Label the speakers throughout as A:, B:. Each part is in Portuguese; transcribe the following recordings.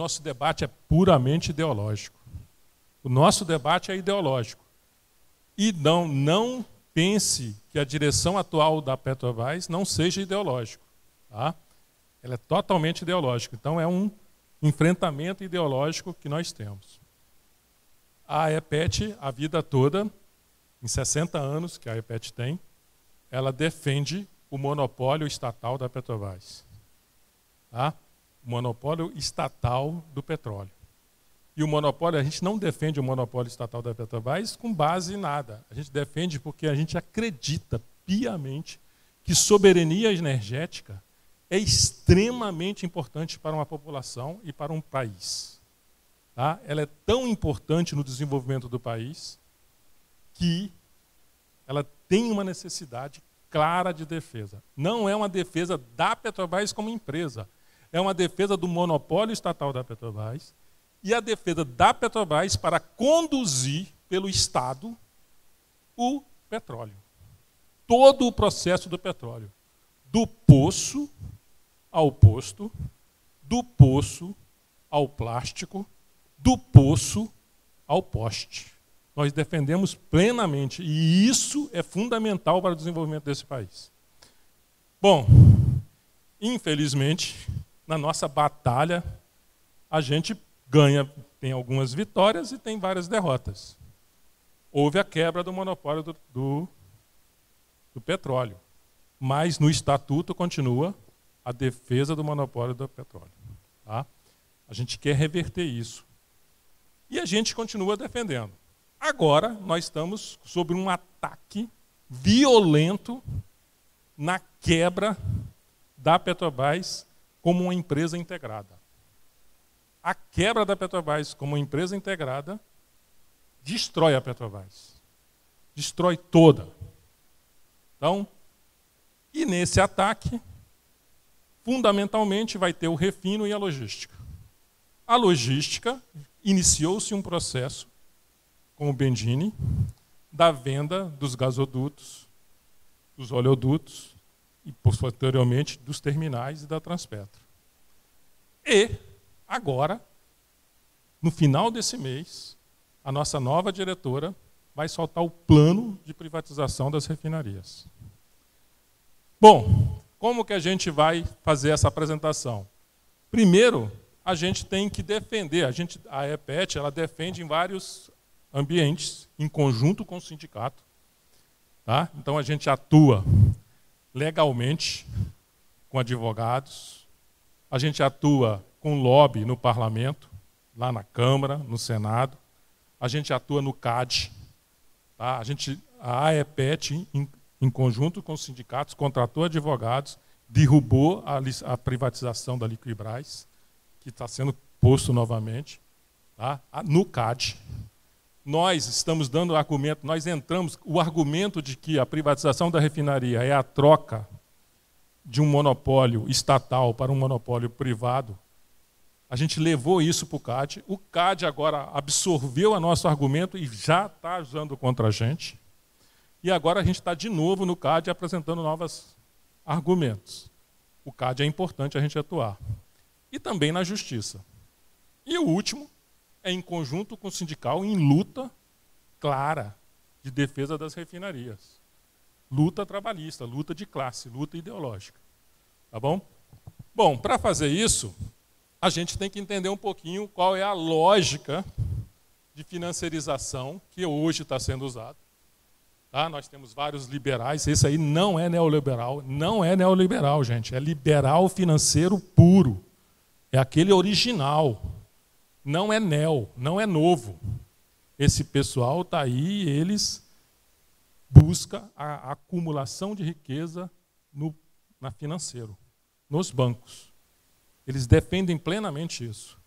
A: Nosso debate é puramente ideológico. O nosso debate é ideológico. E não pense que a direção atual da Petrobras não seja ideológico. Tá? Ela é totalmente ideológica. Então é um enfrentamento ideológico que nós temos. A EPET, a vida toda, em 60 anos que a EPET tem, ela defende o monopólio estatal da Petrobras. Tá? O monopólio estatal do petróleo. E o monopólio, a gente não defende o monopólio estatal da Petrobras com base em nada. A gente defende porque a gente acredita piamente que soberania energética é extremamente importante para uma população e para um país. Tá? Ela é tão importante no desenvolvimento do país que ela tem uma necessidade clara de defesa. Não é uma defesa da Petrobras como empresa, é uma defesa do monopólio estatal da Petrobras e a defesa da Petrobras para conduzir pelo Estado o petróleo. Todo o processo do petróleo. Do poço ao posto, do poço ao plástico, do poço ao poste. Nós defendemos plenamente e isso é fundamental para o desenvolvimento desse país. Bom, infelizmente, na nossa batalha, a gente ganha, tem algumas vitórias e tem várias derrotas. Houve a quebra do monopólio do petróleo, mas no estatuto continua a defesa do monopólio do petróleo. Tá? A gente quer reverter isso. E a gente continua defendendo. Agora, nós estamos sob um ataque violento na quebra da Petrobras como uma empresa integrada. A quebra da Petrobras como uma empresa integrada destrói a Petrobras. Destrói toda. Então, e nesse ataque, fundamentalmente, vai ter o refino e a logística. A logística, iniciou-se um processo com o Bendini da venda dos gasodutos, dos oleodutos e, posteriormente, dos terminais e da Transpetro. E, agora, no final desse mês, a nossa nova diretora vai soltar o plano de privatização das refinarias. Bom, como que a gente vai fazer essa apresentação? Primeiro, a gente tem que defender, a EPET ela defende em vários ambientes, em conjunto com o sindicato. Tá? Então a gente atua legalmente com advogados, a gente atua com lobby no parlamento, lá na Câmara, no Senado, a gente atua no CAD, tá? A AEPET, em conjunto com os sindicatos, contratou advogados, derrubou a privatização da Liquibras, que está sendo posto novamente, tá? No CAD. Nós estamos dando argumento, nós entramos, o argumento de que a privatização da refinaria é a troca de um monopólio estatal para um monopólio privado, a gente levou isso para o CAD. O CAD agora absorveu o nosso argumento e já está usando contra a gente. E agora a gente está de novo no CAD apresentando novos argumentos. O CAD é importante a gente atuar. E também na justiça. E o último é em conjunto com o sindical em luta clara de defesa das refinarias. Luta trabalhista, luta de classe, luta ideológica. Tá bom? Bom, para fazer isso, a gente tem que entender um pouquinho qual é a lógica de financiarização que hoje está sendo usada. Tá? Nós temos vários liberais, esse aí não é neoliberal, gente, é liberal financeiro puro. É aquele original. Não é não é novo. Esse pessoal está aí, eles buscam a acumulação de riqueza na financeiro, nos bancos. Eles defendem plenamente isso.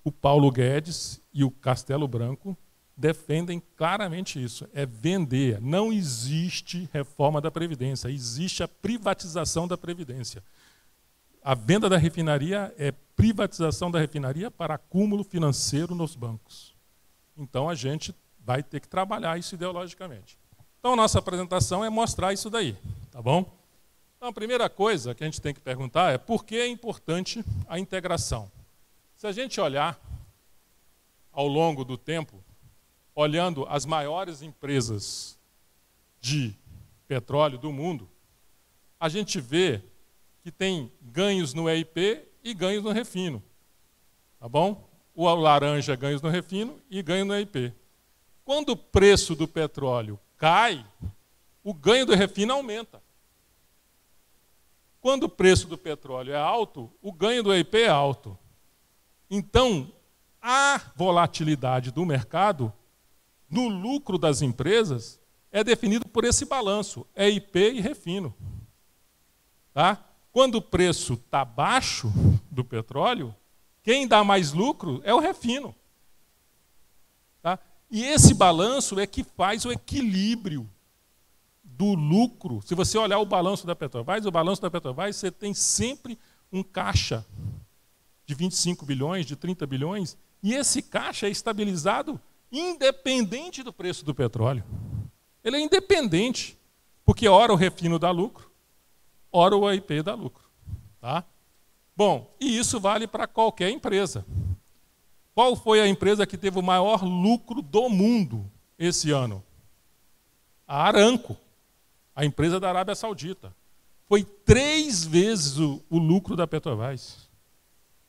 A: O Paulo Guedes e o Castelo Branco defendem claramente isso. É vender. Não existe reforma da Previdência, existe a privatização da Previdência. A venda da refinaria é privatização da refinaria para acúmulo financeiro nos bancos. Então a gente vai ter que trabalhar isso ideologicamente. Então a nossa apresentação é mostrar isso daí, tá bom? Então a primeira coisa que a gente tem que perguntar é por que é importante a integração? Se a gente olhar ao longo do tempo, olhando as maiores empresas de petróleo do mundo, a gente vê que tem ganhos no EIP e ganhos no refino. Tá bom? O laranja ganhos no refino e ganho no EIP. Quando o preço do petróleo cai, o ganho do refino aumenta. Quando o preço do petróleo é alto, o ganho do EIP é alto. Então, a volatilidade do mercado, no lucro das empresas, é definido por esse balanço, EIP e refino. Tá? Quando o preço está baixo do petróleo, quem dá mais lucro é o refino. Tá? E esse balanço é que faz o equilíbrio do lucro. Se você olhar o balanço da Petrobras, você tem sempre um caixa de 25 bilhões, de 30 bilhões, e esse caixa é estabilizado independente do preço do petróleo. Ele é independente, porque ora o refino dá lucro, ora o EIP dá lucro. Tá? Bom, e isso vale para qualquer empresa. Qual foi a empresa que teve o maior lucro do mundo esse ano? A Aramco, a empresa da Arábia Saudita. Foi 3 vezes o lucro da Petrobras.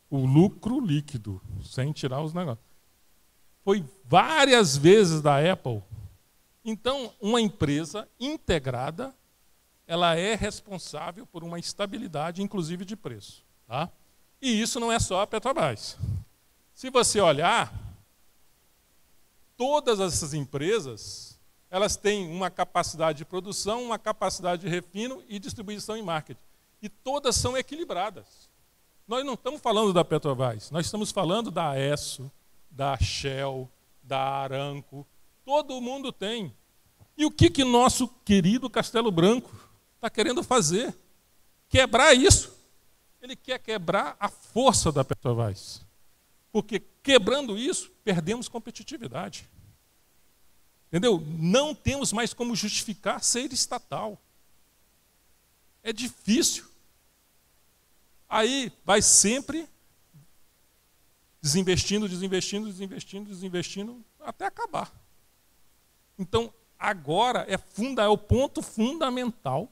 A: O lucro líquido, sem tirar os negócios. Foi várias vezes da Apple. Então, uma empresa integrada, ela é responsável por uma estabilidade, inclusive de preço. Tá? E isso não é só a Petrobras. Se você olhar, todas essas empresas, elas têm uma capacidade de produção, uma capacidade de refino e distribuição em marketing. E todas são equilibradas. Nós não estamos falando da Petrobras, nós estamos falando da Esso, da Shell, da Aramco. Todo mundo tem. E o que nosso querido Castelo Branco está querendo fazer? Quebrar isso. Ele quer quebrar a força da Petrobras. Porque quebrando isso, perdemos competitividade. Entendeu? Não temos mais como justificar ser estatal. É difícil. Aí vai sempre desinvestindo, até acabar. Então, agora é o ponto fundamental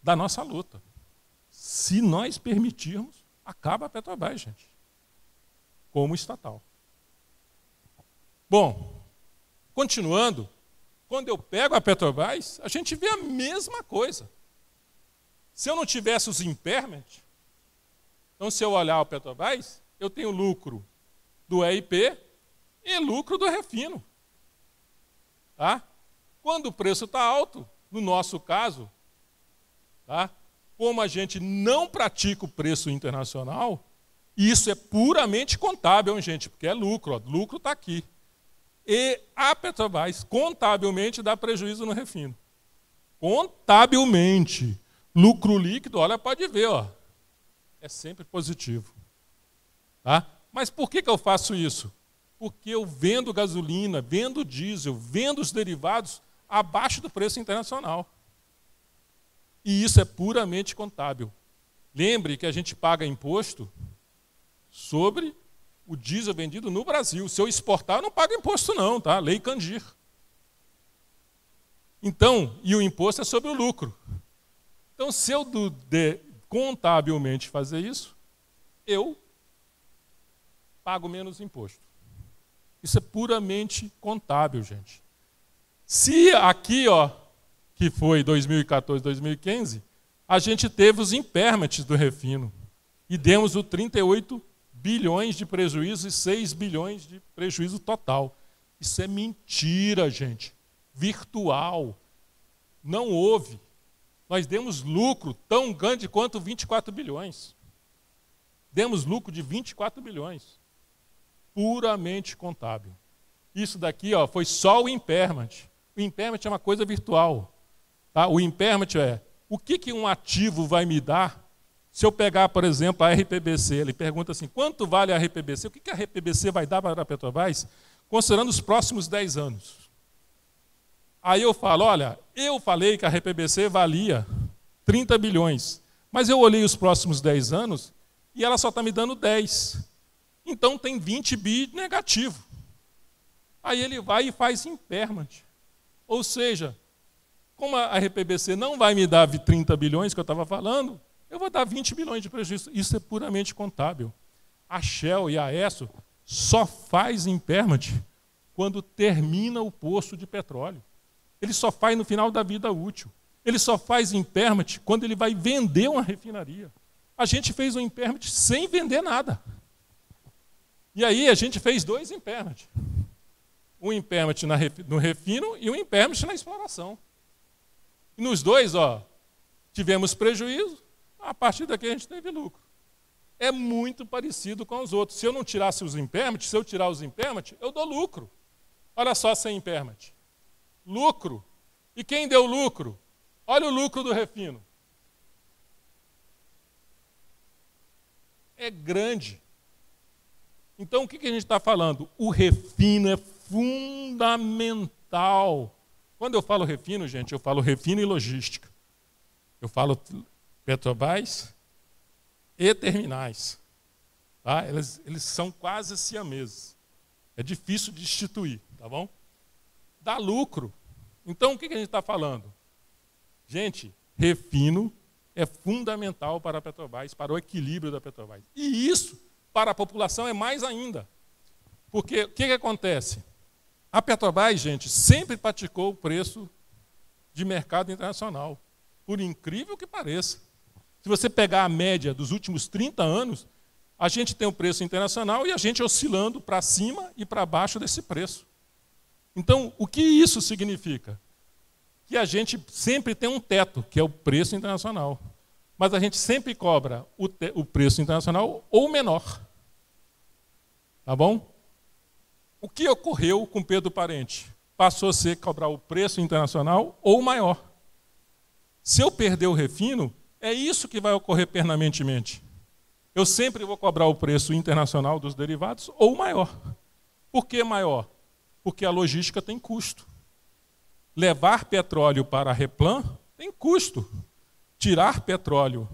A: da nossa luta. Se nós permitirmos, acaba a Petrobras, gente, como estatal. Bom, continuando, quando eu pego a Petrobras, a gente vê a mesma coisa. Se eu não tivesse os impairment, então se eu olhar o Petrobras, eu tenho lucro do EIP e lucro do refino. Tá? Quando o preço está alto, no nosso caso, tá? Como a gente não pratica o preço internacional, isso é puramente contábil, hein, gente, porque é lucro, ó, lucro está aqui. E a Petrobras, contabilmente, dá prejuízo no refino. Contabilmente. Lucro líquido, olha, pode ver, ó, é sempre positivo. Tá? Mas por que eu faço isso? Porque eu vendo gasolina, vendo diesel, vendo os derivados abaixo do preço internacional. E isso é puramente contábil. Lembre que a gente paga imposto sobre o diesel vendido no Brasil. Se eu exportar, eu não pago imposto não, tá? Lei Candir. Então, e o imposto é sobre o lucro. Então, se eu contabilmente fazer isso, eu pago menos imposto. Isso é puramente contábil, gente. Se aqui, ó, que foi 2014, 2015, a gente teve os impairments do refino e demos o 38 bilhões de prejuízo e 6 bilhões de prejuízo total. Isso é mentira, gente. Virtual. Não houve. Nós demos lucro tão grande quanto 24 bilhões. Demos lucro de 24 bilhões. Puramente contábil. Isso daqui, ó, foi só o impairment. O impairment é uma coisa virtual. Tá? O impairment é o que um ativo vai me dar se eu pegar, por exemplo, a RPBC. Ele pergunta assim, quanto vale a RPBC? O que a RPBC vai dar para a Petrobras, considerando os próximos 10 anos? Aí eu falo, olha, eu falei que a RPBC valia 30 bilhões, mas eu olhei os próximos 10 anos e ela só está me dando 10. Então tem 20 bi negativo. Aí ele vai e faz impairment. Ou seja, como a RPBC não vai me dar 30 bilhões que eu estava falando, eu vou dar 20 bilhões de prejuízo. Isso é puramente contábil. A Shell e a Esso só faz impairment quando termina o poço de petróleo. Ele só faz no final da vida útil. Ele só faz impairment quando ele vai vender uma refinaria. A gente fez um impairment sem vender nada. E aí a gente fez 2 impairment. Um impairment no refino e um impairment na exploração. E nos 2, tivemos prejuízo, a partir daqui a gente teve lucro. É muito parecido com os outros. Se eu não tirasse os impairment, se eu tirar os impairment, eu dou lucro. Olha só sem impairment. Lucro. E quem deu lucro? Olha o lucro do refino. É grande. Então, o que a gente está falando? O refino é fundamental. Quando eu falo refino, gente, eu falo refino e logística. Eu falo Petrobras e terminais. Tá? Eles são quase siameses. É difícil de instituir, tá bom? Dá lucro. Então, o que a gente está falando? Gente, refino é fundamental para a Petrobras, para o equilíbrio da Petrobras. E isso, para a população, é mais ainda. Porque o que acontece? A Petrobras, gente, sempre praticou o preço de mercado internacional, por incrível que pareça. Se você pegar a média dos últimos 30 anos, a gente tem o preço internacional e a gente oscilando para cima e para baixo desse preço. Então, o que isso significa? Que a gente sempre tem um teto, que é o preço internacional. Mas a gente sempre cobra o preço internacional ou menor. Tá bom? O que ocorreu com Pedro Parente? Passou a ser cobrar o preço internacional ou maior. Se eu perder o refino, é isso que vai ocorrer permanentemente. Eu sempre vou cobrar o preço internacional dos derivados ou maior. Por que maior? Porque a logística tem custo. Levar petróleo para a Replan tem custo. Tirar petróleo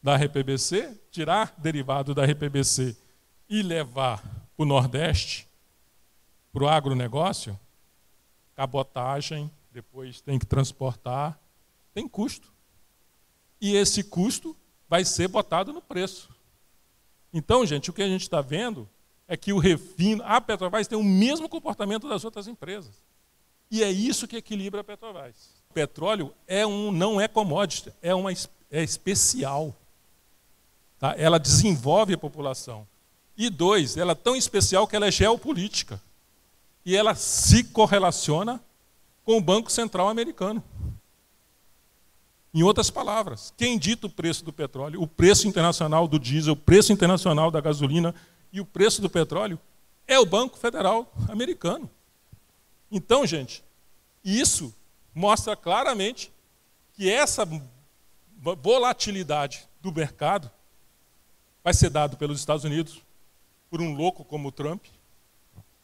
A: da RPBC, tirar derivado da RPBC e levar para o Nordeste, para o agronegócio, cabotagem, depois tem que transportar, tem custo. E esse custo vai ser botado no preço. Então, gente, o que a gente está vendo é que o refino, a Petrobras tem o mesmo comportamento das outras empresas. E é isso que equilibra a Petrobras. O petróleo não é commodity, é especial. Tá? Ela desenvolve a população. E 2, ela é tão especial que ela é geopolítica. E ela se correlaciona com o Banco Central americano. Em outras palavras, quem dita o preço do petróleo, o preço internacional do diesel, o preço internacional da gasolina e o preço do petróleo é o Banco Federal americano. Então, gente, isso mostra claramente que essa volatilidade do mercado vai ser dado pelos Estados Unidos, por um louco como o Trump.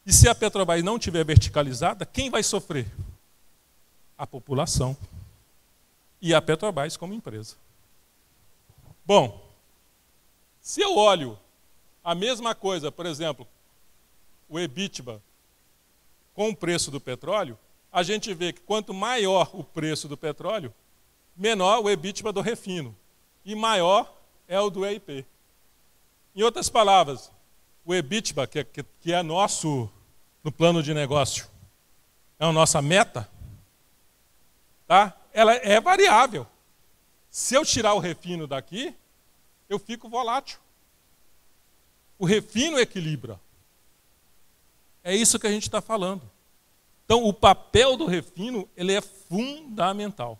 A: E se a Petrobras não estiver verticalizada, quem vai sofrer? A população. E a Petrobras como empresa. Bom, se eu olho a mesma coisa, por exemplo, o EBITDA com o preço do petróleo, a gente vê que quanto maior o preço do petróleo, menor o EBITDA do refino. E maior é o do EIP. Em outras palavras, o EBITDA, que é nosso no plano de negócio, é a nossa meta, tá? Ela é variável. Se eu tirar o refino daqui, eu fico volátil. O refino equilibra. É isso que a gente está falando. Então, o papel do refino, ele é fundamental.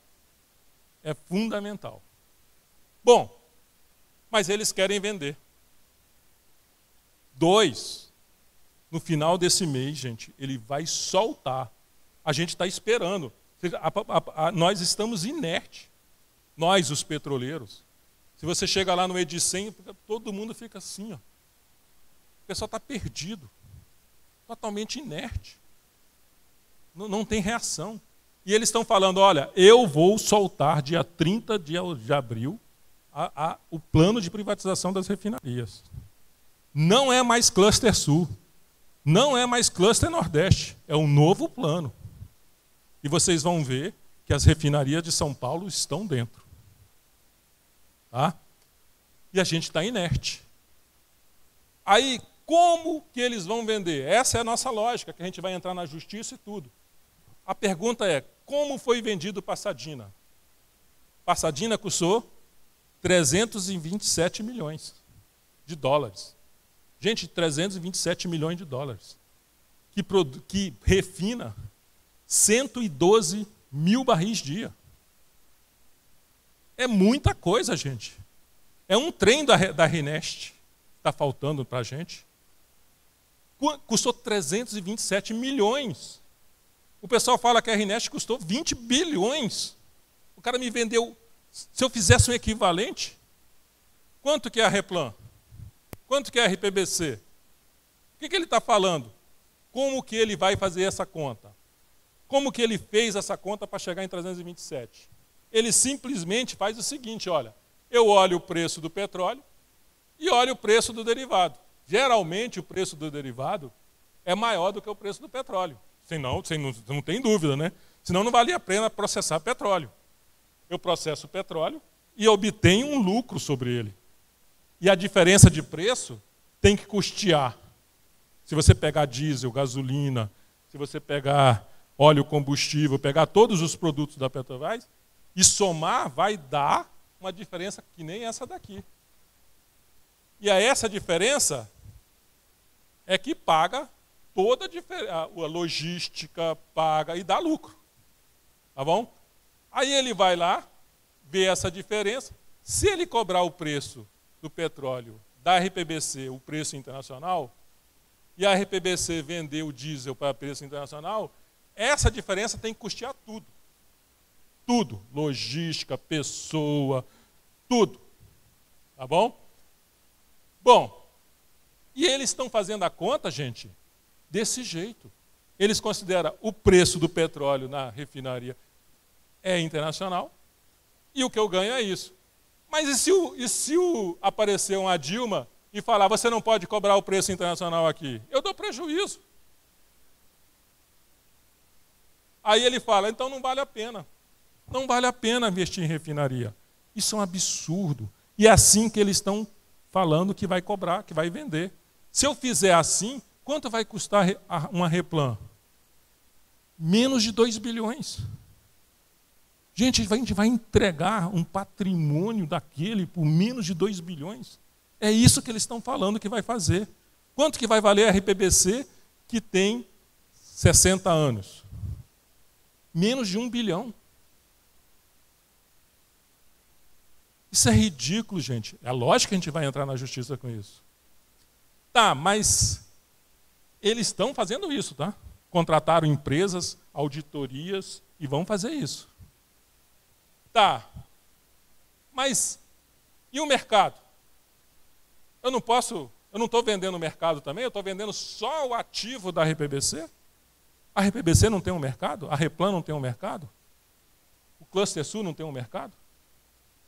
A: É fundamental. Bom, mas eles querem vender. 2, no final desse mês, gente, ele vai soltar. A gente está esperando. Nós estamos inertes. Nós, os petroleiros. Se você chega lá no Edicem, todo mundo fica assim. Ó. O pessoal está perdido. Totalmente inerte. Não tem reação. E eles estão falando, olha, eu vou soltar dia 30 de abril o plano de privatização das refinarias. Não é mais cluster sul, não é mais cluster nordeste, é um novo plano. E vocês vão ver que as refinarias de São Paulo estão dentro. Tá? E a gente está inerte. Aí, como que eles vão vender? Essa é a nossa lógica, que a gente vai entrar na justiça e tudo. A pergunta é, como foi vendido Passadina? Passadina custou 327 milhões de dólares. Gente, 327 milhões de dólares. Que refina 112 mil barris dia. É muita coisa, gente. É um trem da Renest que está faltando para a gente. Custou 327 milhões. O pessoal fala que a Renest custou 20 bilhões. O cara me vendeu, se eu fizesse um equivalente, quanto que é a Replan? Quanto que é a RPBC? O que ele está falando? Como que ele vai fazer essa conta? Como que ele fez essa conta para chegar em 327? Ele simplesmente faz o seguinte, olha, eu olho o preço do petróleo e olho o preço do derivado. Geralmente o preço do derivado é maior do que o preço do petróleo. Senão, não tem dúvida, né? Senão não valia a pena processar petróleo. Eu processo o petróleo e obtenho um lucro sobre ele. E a diferença de preço tem que custear. Se você pegar diesel, gasolina, se você pegar óleo combustível, pegar todos os produtos da Petrobras e somar, vai dar uma diferença que nem essa daqui. E essa diferença é que paga toda a logística, paga e dá lucro. Tá bom? Aí ele vai lá, vê essa diferença. Se ele cobrar o preço do petróleo da RPBC, o preço internacional, e a RPBC vender o diesel para preço internacional, essa diferença tem que custear tudo. Tudo. Logística, pessoa, tudo. Tá bom? Bom, e eles estão fazendo a conta, gente, desse jeito. Eles consideram o preço do petróleo na refinaria é internacional e o que eu ganho é isso. Mas e se aparecer uma Dilma e falar, você não pode cobrar o preço internacional aqui? Eu dou prejuízo. Aí ele fala, então não vale a pena. Não vale a pena investir em refinaria. Isso é um absurdo. E é assim que eles estão falando que vai cobrar, que vai vender. Se eu fizer assim, quanto vai custar uma Replan? Menos de 2 bilhões. Gente, a gente vai entregar um patrimônio daquele por menos de 2 bilhões. É isso que eles estão falando que vai fazer. Quanto que vai valer a RPBC que tem 60 anos? Menos de 1 bilhão. Isso é ridículo, gente. É lógico que a gente vai entrar na justiça com isso. Tá, mas eles estão fazendo isso, tá? Contrataram empresas, auditorias e vão fazer isso. Tá, mas e o mercado? Eu não estou vendendo o mercado também, eu estou vendendo só o ativo da RPBC? A RPBC não tem um mercado? A Replan não tem um mercado? O Cluster Sul não tem um mercado?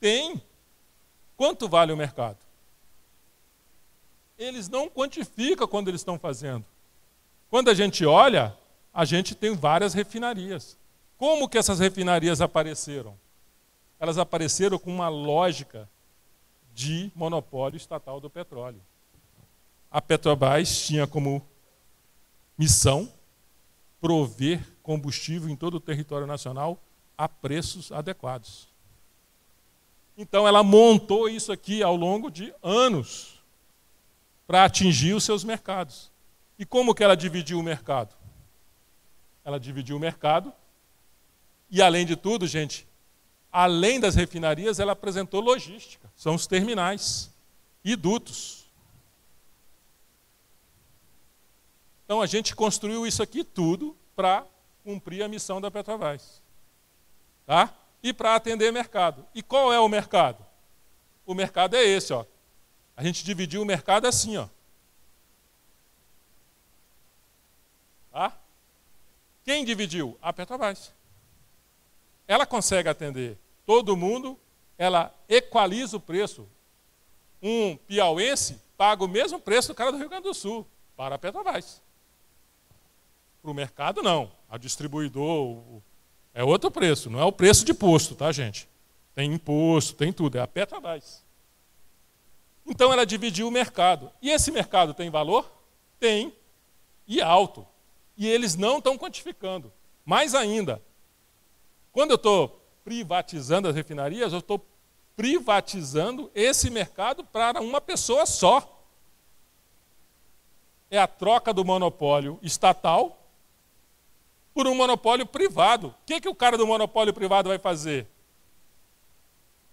A: Tem. Quanto vale o mercado? Eles não quantificam quando eles estão fazendo. Quando a gente olha, a gente tem várias refinarias. Como que essas refinarias apareceram? Elas apareceram com uma lógica de monopólio estatal do petróleo. A Petrobras tinha como missão prover combustível em todo o território nacional a preços adequados. Então ela montou isso aqui ao longo de anos para atingir os seus mercados. E como que ela dividiu o mercado? Ela dividiu o mercado e, além de tudo, gente, além das refinarias, ela apresentou logística. São os terminais e dutos. Então a gente construiu isso aqui tudo para cumprir a missão da Petrobras. Tá? E para atender mercado. E qual é o mercado? O mercado é esse, ó. A gente dividiu o mercado assim, ó. Tá? Quem dividiu? A Petrobras. Ela consegue atender todo mundo, ela equaliza o preço. Um piauense paga o mesmo preço do cara do Rio Grande do Sul, para a Petrobras. Para o mercado, não. A distribuidor é outro preço, não é o preço de posto, tá, gente? Tem imposto, tem tudo, é a Petrobras. Então ela dividiu o mercado. E esse mercado tem valor? Tem, e alto. E eles não estão quantificando. Mais ainda, quando eu estou privatizando as refinarias, eu estou privatizando esse mercado para uma pessoa só. É a troca do monopólio estatal por um monopólio privado. O que o cara do monopólio privado vai fazer?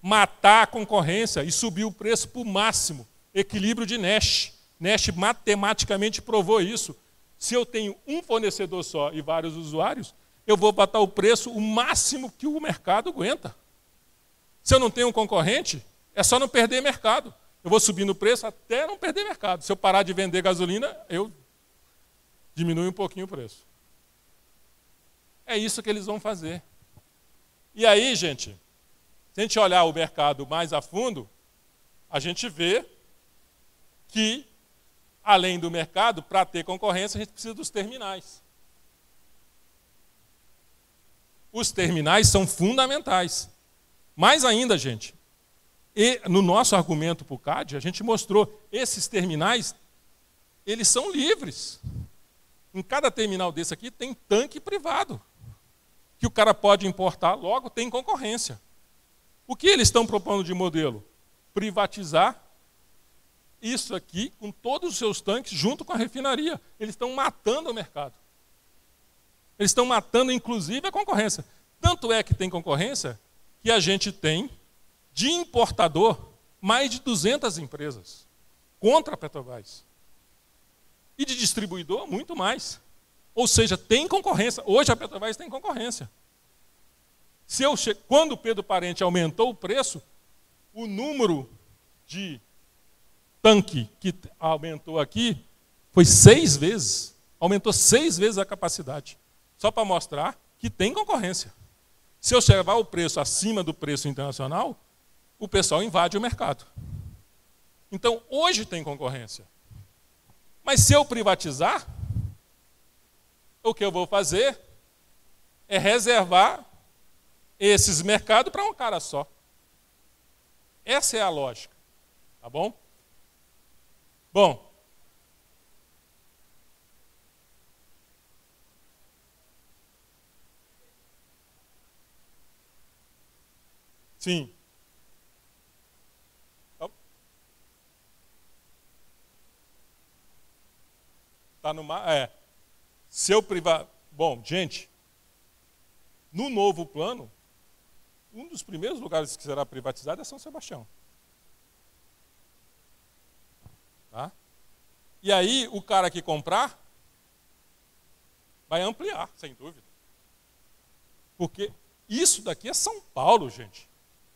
A: Matar a concorrência e subir o preço para o máximo. Equilíbrio de Nash. Nash matematicamente provou isso. Se eu tenho um fornecedor só e vários usuários, eu vou botar o preço o máximo que o mercado aguenta. Se eu não tenho um concorrente, é só não perder mercado. Eu vou subindo o preço até não perder mercado. Se eu parar de vender gasolina, eu diminuo um pouquinho o preço. É isso que eles vão fazer. E aí, gente, se a gente olhar o mercado mais a fundo, a gente vê que, além do mercado, para ter concorrência, a gente precisa dos terminais. Os terminais são fundamentais. Mais ainda, gente, e no nosso argumento para o CAD, a gente mostrou, esses terminais, eles são livres. Em cada terminal desse aqui tem tanque privado, que o cara pode importar, logo tem concorrência. O que eles estão propondo de modelo? Privatizar isso aqui com todos os seus tanques junto com a refinaria. Eles estão matando o mercado. Eles estão matando, inclusive, a concorrência. Tanto é que tem concorrência que a gente tem, de importador, mais de 200 empresas contra a Petrobras. E de distribuidor, muito mais. Ou seja, tem concorrência. Hoje a Petrobras tem concorrência. Quando o Pedro Parente aumentou o preço, o número de tanque que aumentou aqui foi 6 vezes. Aumentou 6 vezes a capacidade. Só para mostrar que tem concorrência. Se eu levar o preço acima do preço internacional, o pessoal invade o mercado. Então, hoje tem concorrência. Mas se eu privatizar, o que eu vou fazer é reservar esses mercados para um cara só. Essa é a lógica. Tá bom? Bom. Sim. Tá no mar? É. Se eu privar. Bom, gente, no novo plano, um dos primeiros lugares que será privatizado é São Sebastião. Tá? E aí, o cara que comprar vai ampliar, sem dúvida. Porque isso daqui é São Paulo, gente.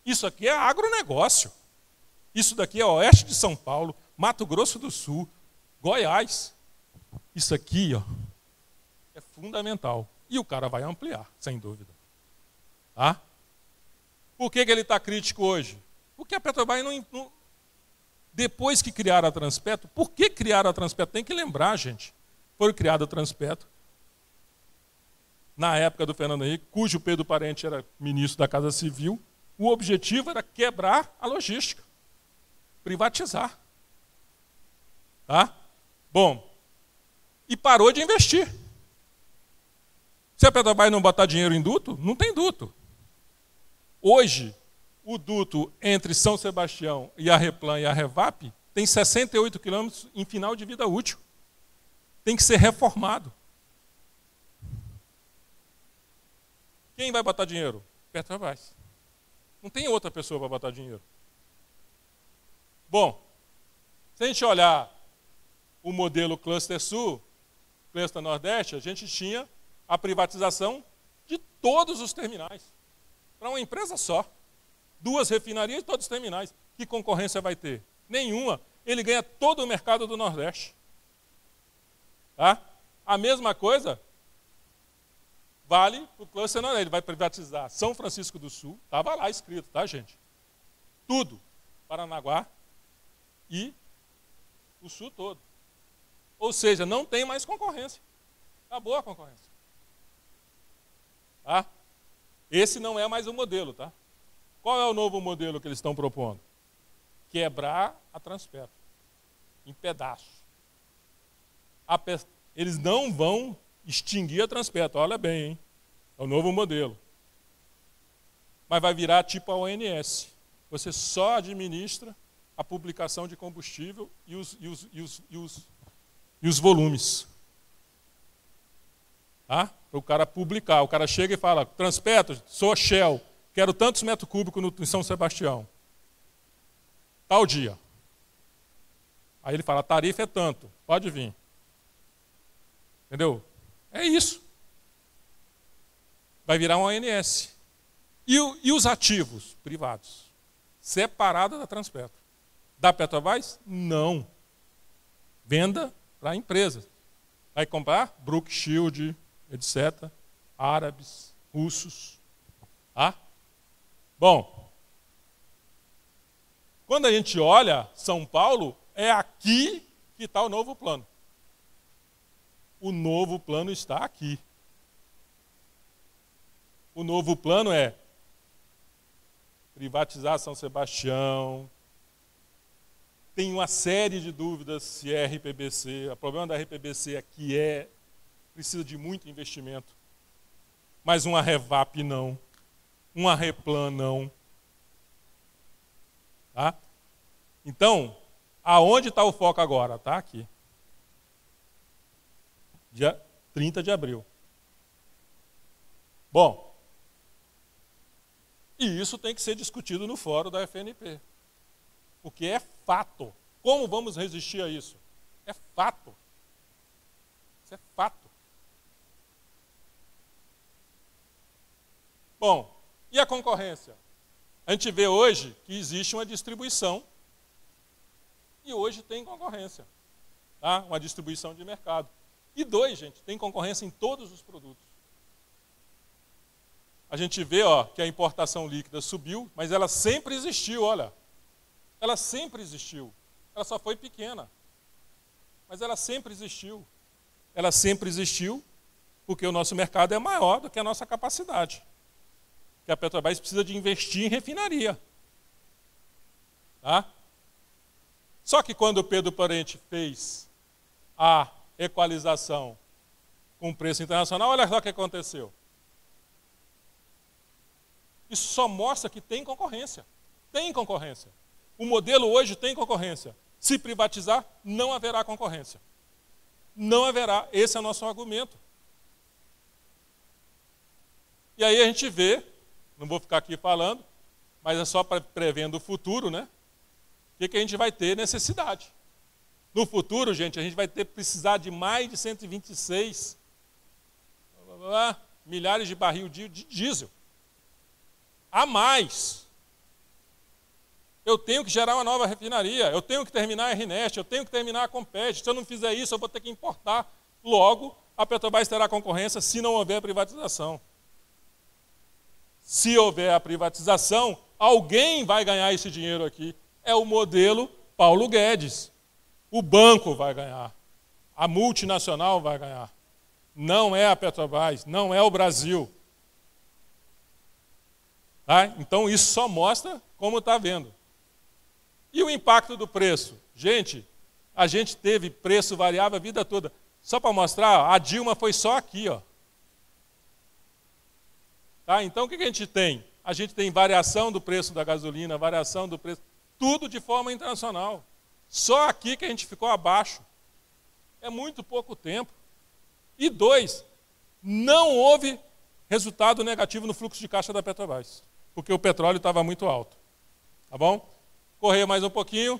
A: Isso aqui é agronegócio. Isso daqui é oeste de São Paulo, Mato Grosso do Sul, Goiás. Isso aqui, ó, é fundamental. E o cara vai ampliar, sem dúvida. Tá? Por que ele está crítico hoje? Porque a Petrobras não... Depois que criaram a Transpetro, por que criaram a Transpetro? Tem que lembrar, gente. Foi criada a Transpetro, na época do Fernando Henrique, cujo Pedro Parente era ministro da Casa Civil. O objetivo era quebrar a logística, privatizar. Tá? Bom, e parou de investir. Se a Petrobras não botar dinheiro em duto, não tem duto. Hoje, o duto entre São Sebastião e a Replan e a Revap tem 68 quilômetros em final de vida útil. Tem que ser reformado. Quem vai botar dinheiro? Petrobras. Não tem outra pessoa para botar dinheiro. Bom, se a gente olhar o modelo Cluster Sul, Cluster Nordeste, a gente tinha a privatização de todos os terminais. Para uma empresa só. 2 refinarias e todos os terminais. Que concorrência vai ter? Nenhuma. Ele ganha todo o mercado do Nordeste. Tá? A mesma coisa vale para o Cluster Nordeste. Ele vai privatizar São Francisco do Sul. Estava lá escrito, tá, gente? tudo, Paranaguá e o sul todo. Ou seja, não tem mais concorrência. Acabou a concorrência. Tá? Esse não é mais o modelo, tá? Qual é o novo modelo que eles estão propondo? Quebrar a Transpetro em pedaços. Eles não vão extinguir a Transpetro, olha bem, hein? É o novo modelo. Mas vai virar tipo a ONS. Você só administra a publicação de combustível e os volumes. Tá? Para o cara publicar. O cara chega e fala, Transpetro, sou Shell, quero tantos metros cúbicos em São Sebastião. Tal dia. Aí ele fala, a tarifa é tanto, pode vir. Entendeu? É isso. Vai virar uma ONS. E os ativos privados? Separados da Transpetro. Da Petrobras? Não. Venda para empresas. Vai comprar Brook Shield, etc. Árabes, russos. Tá? Bom, quando a gente olha São Paulo, é aqui que está o novo plano. O novo plano está aqui. O novo plano é privatizar São Sebastião. Tem uma série de dúvidas se é RPBC. O problema da RPBC é que precisa de muito investimento. Mas uma Revap não. Uma Replan não. Tá? Então, aonde está o foco agora? Está aqui. Dia 30 de abril. Bom, e isso tem que ser discutido no fórum da FNP. Porque é fato. Como vamos resistir a isso? É fato. Isso é fato. Bom, e a concorrência? A gente vê hoje que existe uma distribuição e hoje tem concorrência. Tá? Uma distribuição de mercado. E gente, tem concorrência em todos os produtos. A gente vê que a importação líquida subiu, mas ela sempre existiu, olha. Ela sempre existiu. Ela só foi pequena. Mas ela sempre existiu. Ela sempre existiu porque o nosso mercado é maior do que a nossa capacidade. Que a Petrobras precisa de investir em refinaria. Tá? Só que quando o Pedro Parente fez a equalização com o preço internacional, olha só o que aconteceu. Isso só mostra que tem concorrência. Tem concorrência. O modelo hoje tem concorrência. Se privatizar, não haverá concorrência. Não haverá. Esse é o nosso argumento. E aí a gente vê, não vou ficar aqui falando, mas é só prevendo o futuro, né? O que a gente vai ter necessidade. No futuro, gente, a gente vai precisar de mais de 126 milhares de barril de diesel. A mais. Eu tenho que gerar uma nova refinaria, eu tenho que terminar a RNEST, eu tenho que terminar a Compete. Se eu não fizer isso, eu vou ter que importar. Logo, a Petrobras terá concorrência se não houver privatização. Se houver a privatização, alguém vai ganhar esse dinheiro aqui. É o modelo Paulo Guedes. O banco vai ganhar. A multinacional vai ganhar. Não é a Petrobras, não é o Brasil. Tá? Então, isso só mostra como está vendo. E o impacto do preço? Gente, a gente teve preço variável a vida toda. Só para mostrar, a Dilma foi só aqui. Tá? Então, o que a gente tem? A gente tem variação do preço da gasolina, variação do preço, tudo de forma internacional. Só aqui que a gente ficou abaixo. É muito pouco tempo. E não houve resultado negativo no fluxo de caixa da Petrobras, porque o petróleo estava muito alto. Tá bom? Correr mais um pouquinho.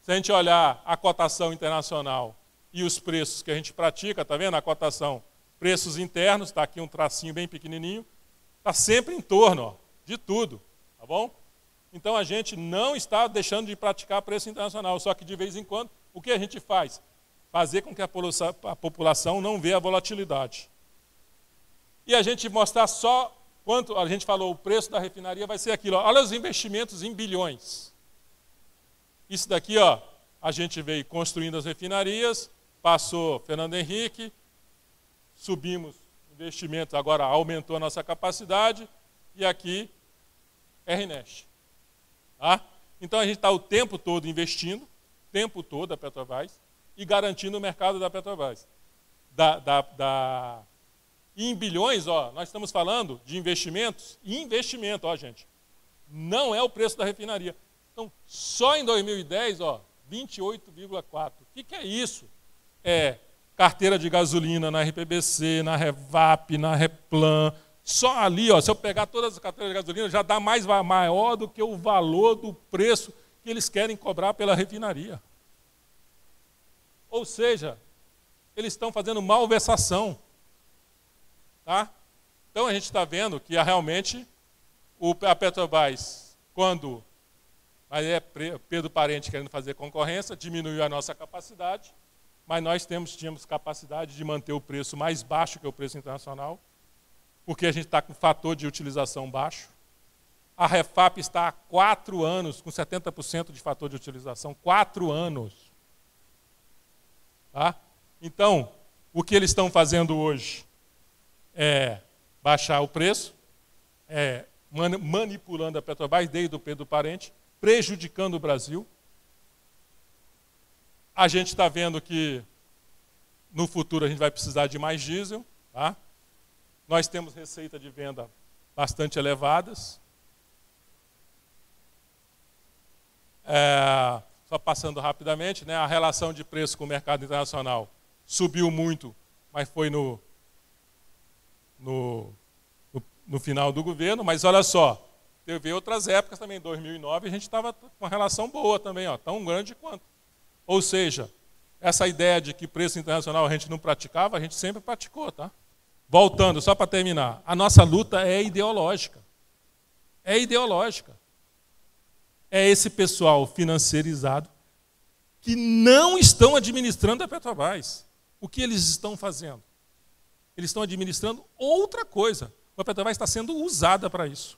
A: Se a gente olhar a cotação internacional e os preços que a gente pratica, tá vendo? A cotação, preços internos, está aqui um tracinho bem pequenininho, está sempre em torno de tudo. Tá bom? Então a gente não está deixando de praticar preço internacional, só que de vez em quando, o que a gente faz? Fazer com que a população não vê a volatilidade. E a gente mostrar só Quanto a gente falou, o preço da refinaria vai ser aquilo. Olha os investimentos em bilhões. Isso daqui, ó, a gente veio construindo as refinarias, passou Fernando Henrique, subimos investimentos, agora aumentou a nossa capacidade, e aqui RNEST. Tá? Então a gente está o tempo todo investindo, o tempo todo a Petrobras, e garantindo o mercado da Petrobras. E em bilhões, ó, nós estamos falando de investimentos, e investimento, ó, gente, não é o preço da refinaria. Então, só em 2010, ó, 28,4. O que é isso? É carteira de gasolina na RPBC, na Revap, na Replan. Só ali, ó, se eu pegar todas as carteiras de gasolina, já dá maior do que o valor do preço que eles querem cobrar pela refinaria. Ou seja, eles estão fazendo malversação. Tá? Então a gente está vendo que realmente a Petrobras, quando mas é Pedro Parente querendo fazer concorrência, diminuiu a nossa capacidade, mas nós tínhamos capacidade de manter o preço mais baixo que o preço internacional, porque a gente está com fator de utilização baixo. A Refap está há 4 anos com 70% de fator de utilização, 4 anos. Tá? Então, o que eles estão fazendo hoje é baixar o preço, manipulando a Petrobras desde o Pedro Parente, prejudicando o Brasil. A gente está vendo que no futuro a gente vai precisar de mais diesel. Tá? Nós temos receita de venda bastante elevadas. Só passando rapidamente, né, a relação de preço com o mercado internacional subiu muito, mas foi no final do governo. Mas olha só, teve outras épocas também, em 2009, a gente estava com uma relação boa também, ó, tão grande quanto. Ou seja, essa ideia de que preço internacional a gente não praticava, a gente sempre praticou. Tá? Voltando, só para terminar, a nossa luta é ideológica. É ideológica. É esse pessoal financeirizado que não estão administrando a Petrobras. O que eles estão fazendo? Eles estão administrando outra coisa. A Petrobras está sendo usada para isso.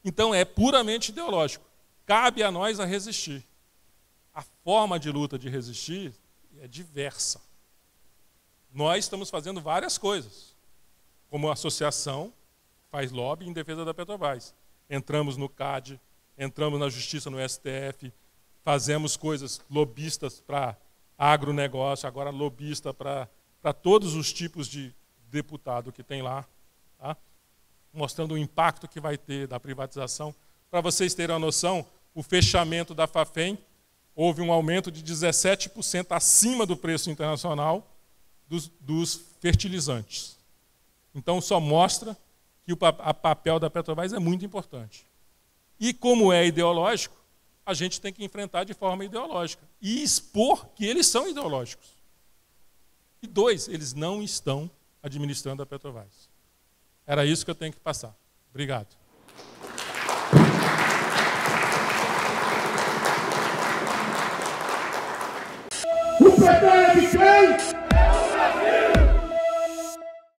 A: Então é puramente ideológico. Cabe a nós a resistir. A forma de luta de resistir é diversa. Nós estamos fazendo várias coisas. Como associação, faz lobby em defesa da Petrobras. Entramos no CAD, entramos na Justiça, no STF, fazemos coisas lobistas para agronegócio, agora lobista para todos os tipos de deputado que tem lá, tá? Mostrando o impacto que vai ter da privatização. Para vocês terem uma noção, o fechamento da Fafem houve um aumento de 17% acima do preço internacional dos fertilizantes. Então, só mostra que o papel da Petrobras é muito importante. E como é ideológico, a gente tem que enfrentar de forma ideológica e expor que eles são ideológicos. E 2, eles não estão administrando a Petrobras. Era isso que eu tenho que passar. Obrigado.
B: O PT é de quem?